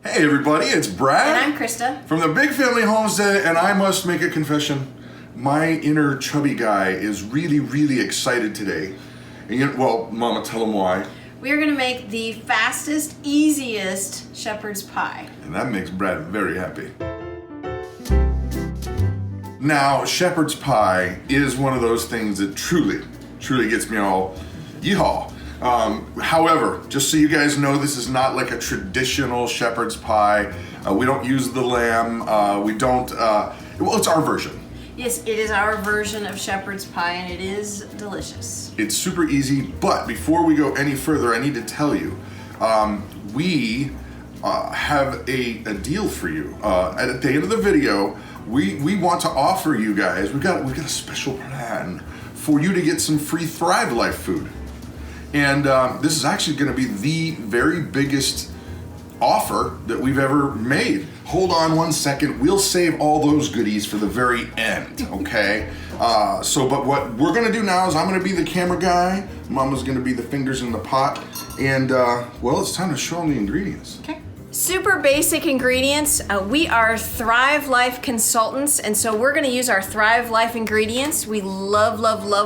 Hey everybody, it's Brad. And I'm Christa. From the Big Family Homestead, and I must make a confession. My inner chubby guy is really excited today. And well, Mama, tell him why. We are going to make the fastest, easiest shepherd's pie. And that makes Brad very happy. Now, shepherd's pie is one of those things that truly gets me all yeehaw. However, just so you guys know, this is not like a traditional shepherd's pie. We don't use the lamb. Well, it's our version. Yes, it is our version of shepherd's pie, and it is delicious. It's super easy, but before we go any further, I need to tell you, we have a deal for you. At the end of the video, we want to offer you guys, we've got a special plan for you to get some free Thrive Life food. And this is actually going to be the very biggest offer that we've ever made. Hold on one second. We'll save all those goodies for the very end, okay? But what we're going to do now is I'm going to be the camera guy. Mama's going to be the fingers in the pot. And, well, it's time to show them the ingredients. Okay. Super basic ingredients. We are Thrive Life consultants, and so we're going to use our Thrive Life ingredients. We love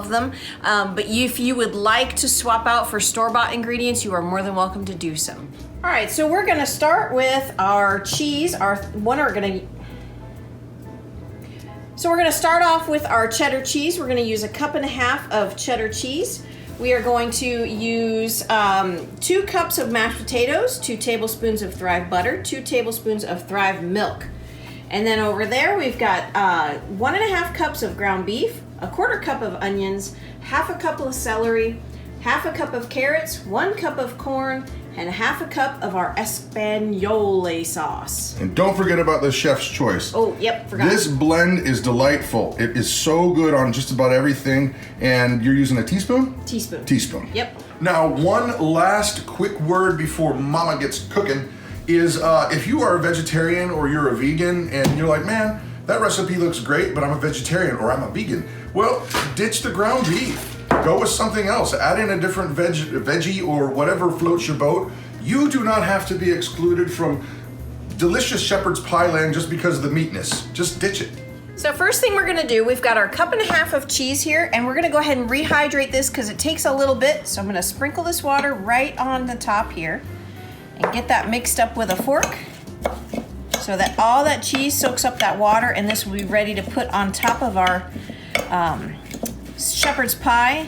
them. But if you would like to swap out for store-bought ingredients, you are more than welcome to do so. All right, so we're going to start with our cheese. So we're going to start off with our cheddar cheese. We're going to use 1.5 cups of cheddar cheese. We are going to use 2 cups of mashed potatoes, 2 tablespoons of Thrive butter, 2 tablespoons of Thrive milk. And then over there we've got 1.5 cups of ground beef, 1/4 cup of onions, 1/2 cup of celery, 1/2 cup of carrots, 1 cup of corn, and 1/2 cup of our espagnole sauce. And don't forget about the chef's choice. Oh, yep, forgot. This blend is delightful. It is so good on just about everything. And you're using a teaspoon? Teaspoon. Teaspoon. Yep. Now, one last quick word before Mama gets cooking is if you are a vegetarian or you're a vegan and you're like, man, that recipe looks great, but I'm a vegetarian or I'm a vegan. Well, ditch the ground beef. Go with something else. Add in a different veggie or whatever floats your boat. You do not have to be excluded from delicious shepherd's pie land just because of the meatness. Just ditch it. So first thing we're gonna do, we've got our 1.5 cups of cheese here, and we're gonna go ahead and rehydrate this because it takes a little bit. So I'm gonna sprinkle this water right on the top here and get that mixed up with a fork so that all that cheese soaks up that water, and this will be ready to put on top of our shepherd's pie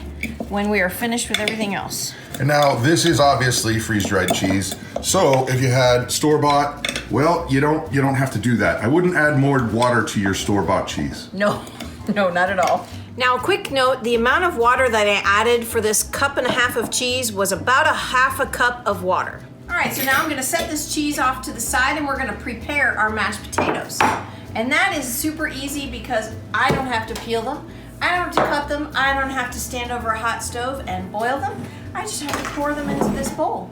when we are finished with everything else. And now this is obviously freeze-dried cheese. So if you had store-bought, well, you don't have to do that. I wouldn't add more water to your store-bought cheese. No, not at all. Now, quick note, the amount of water that I added for this 1.5 cups of cheese was about 1/2 cup of water. All right, so now I'm gonna set this cheese off to the side and we're gonna prepare our mashed potatoes. And that is super easy because I don't have to peel them. I don't have to cut them. I don't have to stand over a hot stove and boil them. I just have to pour them into this bowl.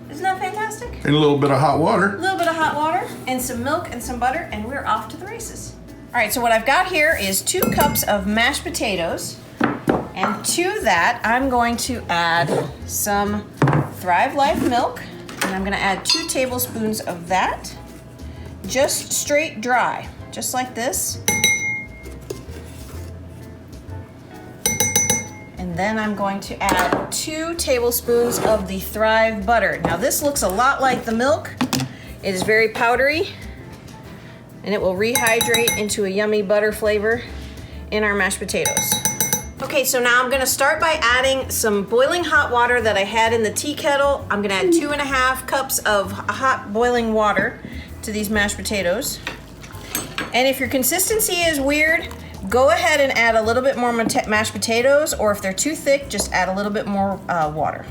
Isn't that fantastic? And a little bit of hot water. A little bit of hot water and some milk and some butter, and we're off to the races. All right, so what I've got here is 2 cups of mashed potatoes. And to that, I'm going to add some Thrive Life milk. And I'm gonna add 2 tablespoons of that. Just straight dry, just like this. And then I'm going to add 2 tablespoons of the Thrive butter. Now this looks a lot like the milk. It is very powdery, and it will rehydrate into a yummy butter flavor in our mashed potatoes. Okay, so now I'm gonna start by adding some boiling hot water that I had in the tea kettle. I'm gonna add 2.5 cups of hot boiling water to these mashed potatoes. And if your consistency is weird, go ahead and add a little bit more mashed potatoes, or if they're too thick, just add a little bit more water.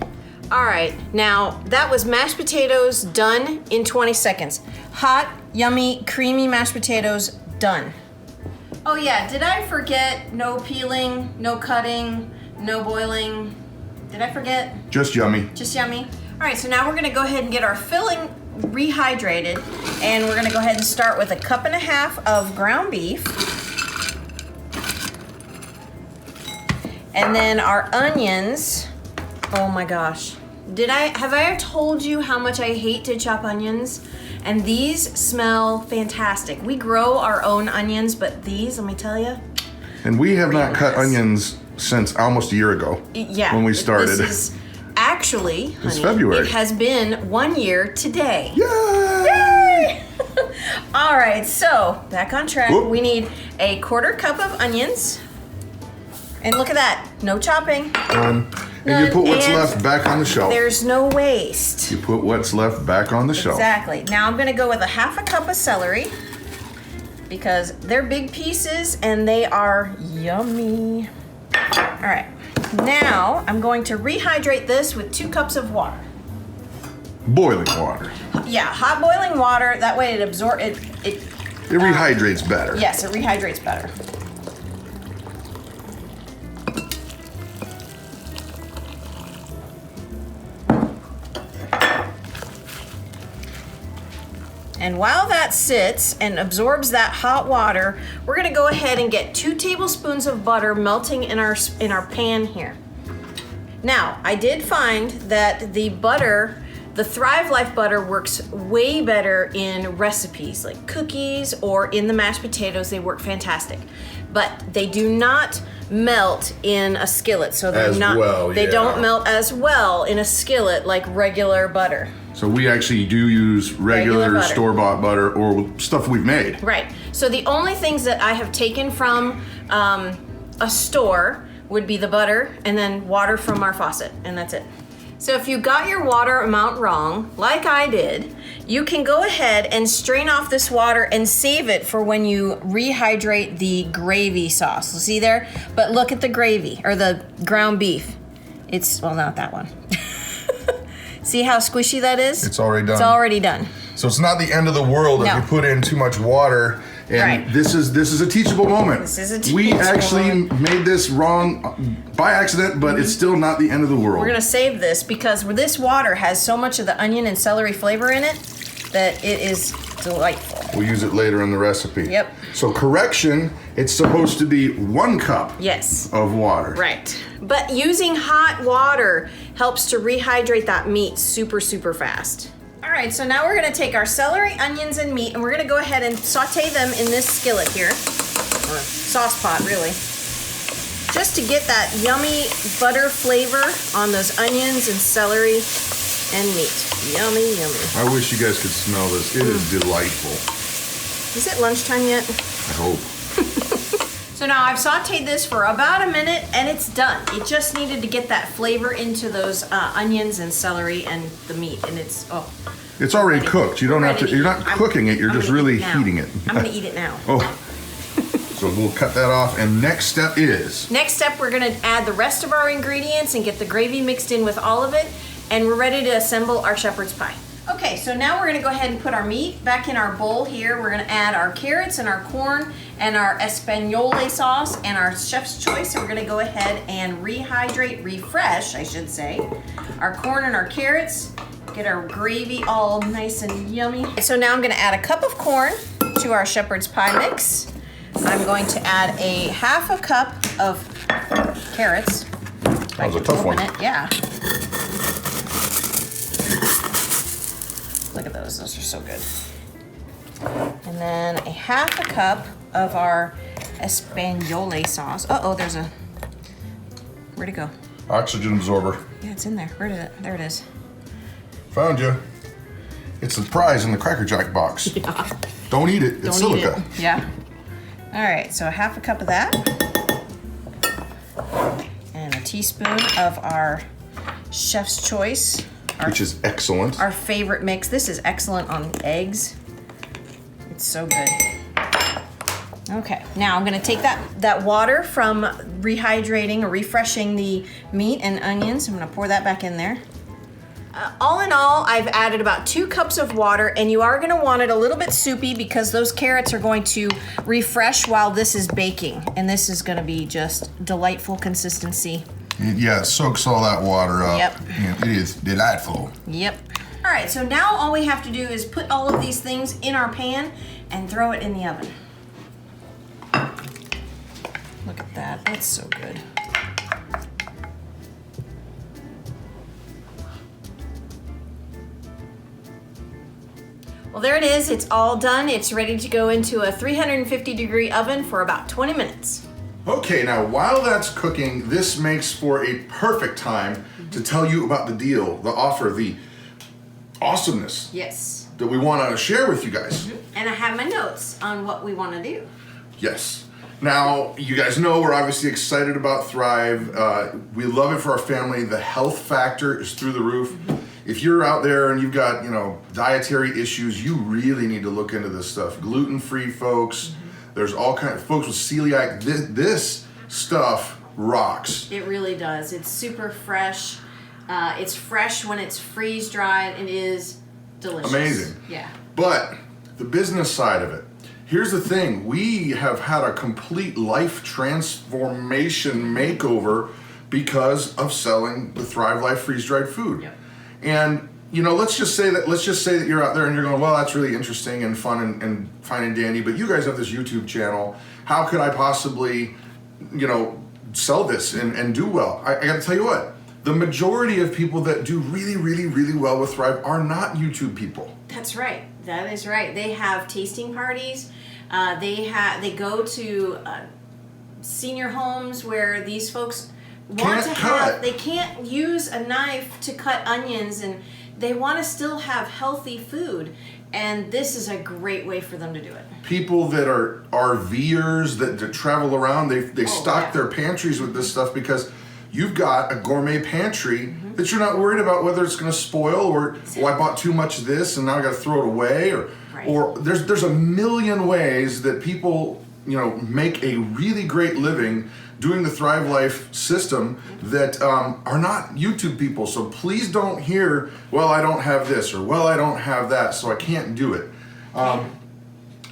All right, now that was mashed potatoes done in 20 seconds. Hot, yummy, creamy mashed potatoes done. Oh yeah, did I forget no peeling, no cutting, no boiling? Did I forget? Just yummy. Just yummy. All right, so now we're gonna go ahead and get our filling rehydrated, and we're gonna go ahead and start with 1.5 cups of ground beef. And then our onions, oh my gosh, Have I told you how much I hate to chop onions? And these smell fantastic. We grow our own onions, but these, let me tell you. And we have not cut onions since almost a year ago. Yeah. When we started. This is actually, it's honey, February. It has been 1 year today. Yay! Yay! All right, so back on track. Whoop. We need a 1/4 cup of onions. And look at that, no chopping. And you put what's And left back on the shelf. There's no waste. You put what's left back on the shelf. Exactly. Now I'm gonna go with a 1/2 cup of celery because they're big pieces and they are yummy. All right, now I'm going to rehydrate this with 2 cups of water. Boiling water. Yeah, hot boiling water, that way it absorbs, It rehydrates better. yes, it rehydrates better. And while that sits and absorbs that hot water, we're gonna go ahead and get 2 tablespoons of butter melting in our pan here. Now, I did find that the butter, the Thrive Life butter, works way better in recipes like cookies or in the mashed potatoes. They work fantastic, but they do not melt in a skillet. So they're they don't melt as well in a skillet like regular butter. So we actually do use regular butter. store-bought butter or stuff we've made. Right. So the only things that I have taken from a store would be the butter and then water from our faucet, and that's it. So if you got your water amount wrong, like I did, you can go ahead and strain off this water and save it for when you rehydrate the gravy sauce. See there? But look at the gravy, or the ground beef. It's, well, not that one. See how squishy that is? It's already done. It's already done. So it's not the end of the world if No. you put in too much water. And Right. this is a teachable moment. This is a We teachable actually moment. made this wrong by accident, but it's still not the end of the world. We're gonna save this because this water has so much of the onion and celery flavor in it that it is delightful. We'll use it later in the recipe. Yep. So correction, it's supposed to be 1 cup Yes. of water. Right. But using hot water helps to rehydrate that meat super, super fast. All right, so now we're gonna take our celery, onions, and meat, and we're gonna go ahead and saute them in this skillet here, or sauce pot, really. Just to get that yummy butter flavor on those onions and celery and meat. Yummy, yummy. I wish you guys could smell this. It is delightful. Is it lunchtime yet? I hope. So now I've sauteed this for about a minute and it's done. It just needed to get that flavor into those onions and celery and the meat, and it's, oh. It's already cooked. You don't have to, Ready. you're not cooking it, you're I'm just gonna really eat it now. heating it. I'm gonna eat it now. Oh. So we'll cut that off, and next step is? Next step, we're gonna add the rest of our ingredients and get the gravy mixed in with all of it, and we're ready to assemble our shepherd's pie. Okay, so now we're gonna go ahead and put our meat back in our bowl here. We're gonna add our carrots and our corn and our espagnole sauce and our chef's choice. So we're gonna go ahead and refresh, I should say, our corn and our carrots. Get our gravy all nice and yummy. So now I'm gonna add a cup of corn to our shepherd's pie mix. I'm going to add a 1/2 cup of carrots. That was a tough one. Yeah. Look at those are so good. And then a 1/2 cup of our espagnole sauce. Uh-oh, there's a, where'd it go? Oxygen absorber. Yeah, it's in there. Where did it, there it is. Found you. It's the prize in the Cracker Jack box. Yeah. Don't eat it, it's Don't eat silica. it. Yeah. All right, so a 1/2 cup of that. And a teaspoon of our chef's choice. Which is excellent. Our favorite mix. This is excellent on eggs. It's so good. Okay, now I'm gonna take that water from rehydrating or refreshing the meat and onions. I'm gonna pour that back in there. All in all, I've added about 2 cups of water, and you are gonna want it a little bit soupy because those carrots are going to refresh while this is baking. And this is gonna be just delightful consistency. Yeah, it soaks all that water up. Yep. Yeah, it is delightful. Yep. All right, so now all we have to do is put all of these things in our pan and throw it in the oven. Look at that, that's so good. Well, there it is. It's all done. It's ready to go into a 350-degree oven for about 20 minutes. Okay, now while that's cooking, this makes for a perfect time to tell you about the deal, the offer, the awesomeness. Yes. That we want to share with you guys. And I have my notes on what we want to do. Yes. Now, you guys know we're obviously excited about Thrive. We love it for our family. The health factor is through the roof. If you're out there and you've got, dietary issues, you really need to look into this stuff. Gluten-free folks. There's all kinds of folks with celiac. This stuff rocks. It really does. It's super fresh. It's fresh when it's freeze-dried. It is delicious. Amazing. Yeah. But the business side of it. Here's the thing. We have had a complete life transformation makeover because of selling the Thrive Life freeze-dried food. Yep. And let's just say that you're out there and you're going, well, that's really interesting and fun and fine and dandy, but you guys have this YouTube channel. How could I possibly, sell this and do well? I got to tell you what. The majority of people that do really, really, really well with Thrive are not YouTube people. That's right. That is right. They have tasting parties. They go to senior homes where these folks they can't use a knife to cut onions, and they want to still have healthy food. And this is a great way for them to do it. People that are RVers that travel around, they stock their pantries with this stuff because you've got a gourmet pantry that you're not worried about whether it's going to spoil or I bought too much of this and now I got to throw it away or there's a million ways that people make a really great living doing the Thrive Life system that are not YouTube people. So please don't hear, well, I don't have this or well, I don't have that, so I can't do it.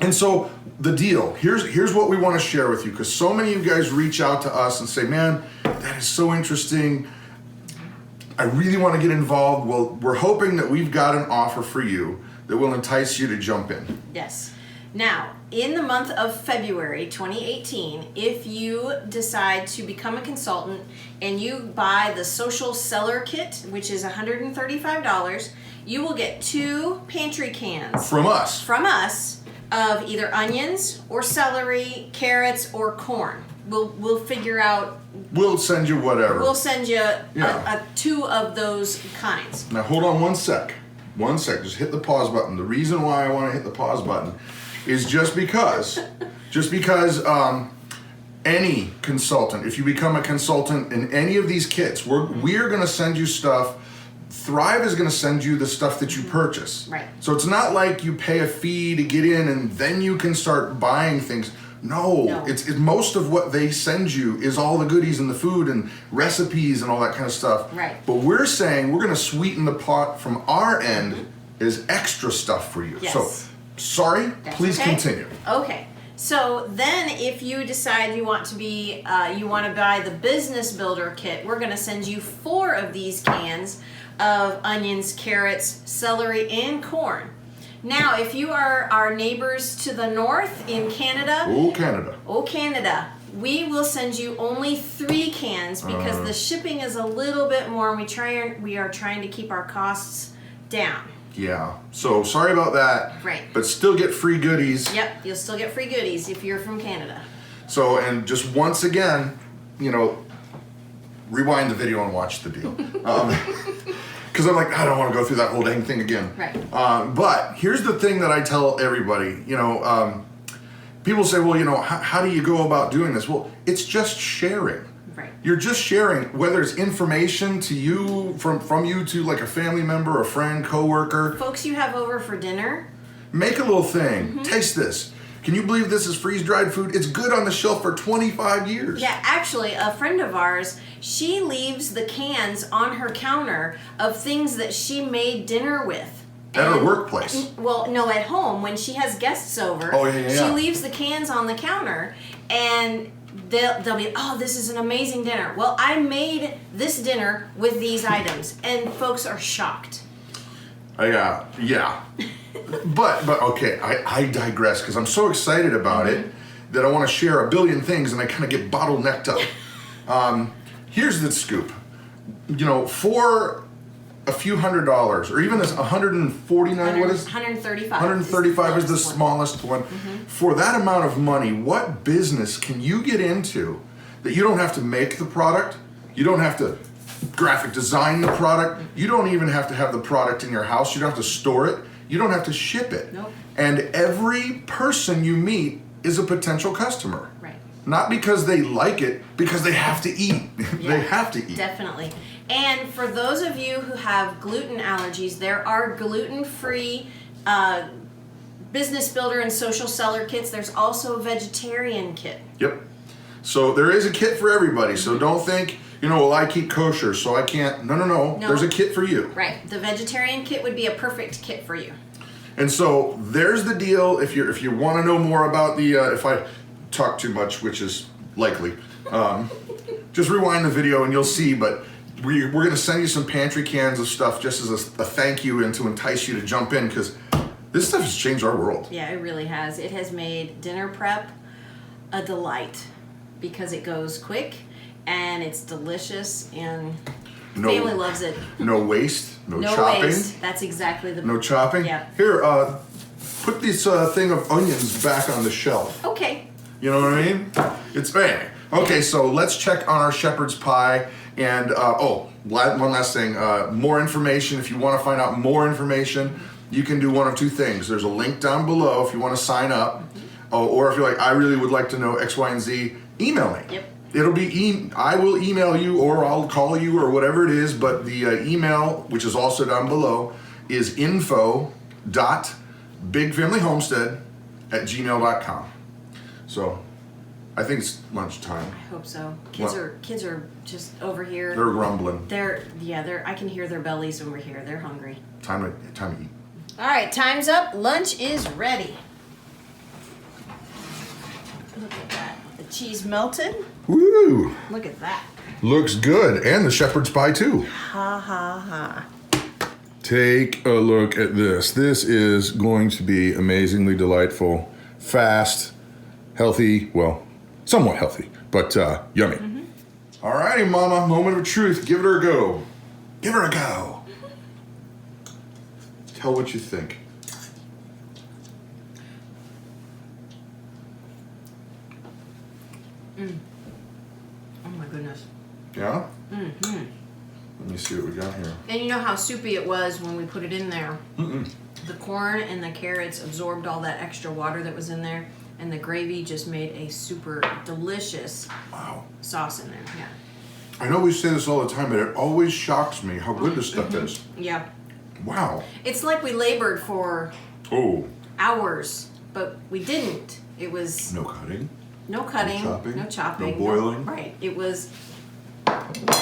And so the deal, here's what we want to share with you, because so many of you guys reach out to us and say, man, that is so interesting. I really want to get involved. Well, we're hoping that we've got an offer for you that will entice you to jump in. Yes. Now, in the month of February 2018, if you decide to become a consultant and you buy the Social Seller Kit, which is $135, you will get 2 pantry cans. From us. Of either onions or celery, carrots, or corn. We'll figure out. We'll send you whatever. We'll send you 2 of those kinds. Now hold on one sec. Just hit the pause button. The reason why I want to hit the pause button is just because any consultant, if you become a consultant in any of these kits, we're going to send you stuff. Thrive is going to send you the stuff that you purchase. Right. So it's not like you pay a fee to get in and then you can start buying things. No. It's most of what they send you is all the goodies and the food and recipes and all that kind of stuff. Right. But we're saying we're going to sweeten the pot from our end as extra stuff for you. Yes. So, sorry, please continue. Okay. So then if you decide you want to buy the Business Builder Kit, we're going to send you 4 of these cans of onions, carrots, celery, and corn. Now, if you are our neighbors to the north in Canada, Canada, we will send you only 3 cans because the shipping is a little bit more, and we are trying to keep our costs down. Yeah. So sorry about that. Right. But still get free goodies. Yep. You'll still get free goodies if you're from Canada. So, and just once again, rewind the video and watch the deal. Because I'm like, I don't want to go through that whole dang thing again. Right. But here's the thing that I tell everybody. People say, well, how do you go about doing this? Well, it's just sharing. Right. You're just sharing, whether it's information to you, from you to like a family member, a friend, coworker. Folks you have over for dinner. Make a little thing. Taste this. Can you believe this is freeze-dried food? It's good on the shelf for 25 years. Yeah, actually, a friend of ours, she leaves the cans on her counter of things that she made dinner with. At her workplace? Well, no, at home. When she has guests over, she leaves the cans on the counter, and they'll be, oh, this is an amazing dinner. Well, I made this dinner with these items, and folks are shocked. Yeah. But okay, I digress because I'm so excited about it that I want to share a billion things and I kind of get bottlenecked up. Here's the scoop. For a few $100s, or even this 149, what is 135. 135 is the smallest one. For that amount of money, what business can you get into that you don't have to make the product, you don't have to graphic design the product, you don't even have to have the product in your house, you don't have to store it, you don't have to ship it. Nope. And every person you meet is a potential customer. Right. Not because they like it, because they have to eat. Yeah, they have to eat. Definitely. And for those of you who have gluten allergies, there are gluten-free business builder and social seller kits. There's also a vegetarian kit. Yep. So there is a kit for everybody. So don't think, well, I keep kosher, so I can't. No. There's a kit for you. Right. The vegetarian kit would be a perfect kit for you. And so there's the deal. If you want to know more about the, if I talk too much, which is likely, just rewind the video and you'll see. But we're going to send you some pantry cans of stuff just as a thank you and to entice you to jump in, because this stuff has changed our world. Yeah, it really has. It has made dinner prep a delight because it goes quick and it's delicious and family loves it. No waste, no chopping. Waste. That's exactly the... No chopping? Yeah. Here, put this thing of onions back on the shelf. Okay. You know what I mean? It's bang. Okay, so let's check on our shepherd's pie. And, one last thing. More information. If you want to find out more information, you can do one of two things. There's a link down below if you want to sign up. Or if you're like, I really would like to know X, Y, and Z, email me. Yep. It'll be, I will email you, or I'll call you, or whatever it is, but the email, which is also down below, is info.bigfamilyhomestead@gmail.com. So, I think it's lunchtime. I hope so. Kids are just over here. They're grumbling. I can hear their bellies over here. They're hungry. Time to eat. All right, time's up. Lunch is ready. Look at that. The cheese melted. Woo! Look at that. Looks good. And the shepherd's pie, too. Ha, ha, ha. Take a look at this. This is going to be amazingly delightful, fast, healthy, well, somewhat healthy, but yummy. All righty, Mama, moment of truth. Give her a go. Give her a go. Tell what you think. Oh my goodness. Yeah? Let me see what we got here. And you know how soupy it was when we put it in there? The corn and the carrots absorbed all that extra water that was in there, and the gravy just made a super delicious sauce in there. Yeah. I know we say this all the time, but it always shocks me how good this stuff is. Yeah. Wow. It's like we labored for hours, but we didn't. It was no cutting. No cutting. No chopping. No boiling. Right. It was...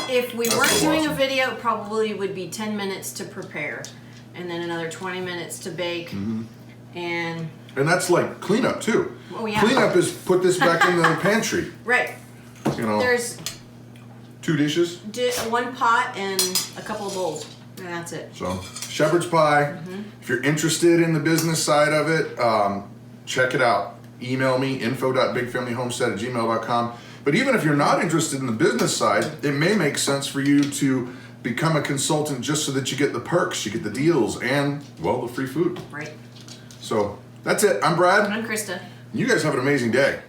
If we weren't doing a video, it probably would be 10 minutes to prepare, and then another 20 minutes to bake, and that's like cleanup too. Oh yeah. Cleanup is put this back in the pantry. Right. There's 2 dishes, 1 pot and a couple of bowls, and that's it. So shepherd's pie. If you're interested in the business side of it, check it out. Email me, info.bigfamilyhomestead@gmail.com. But even if you're not interested in the business side, it may make sense for you to become a consultant just so that you get the perks, you get the deals, and, well, the free food. Right. So that's it. I'm Brad. I'm Krista. You guys have an amazing day.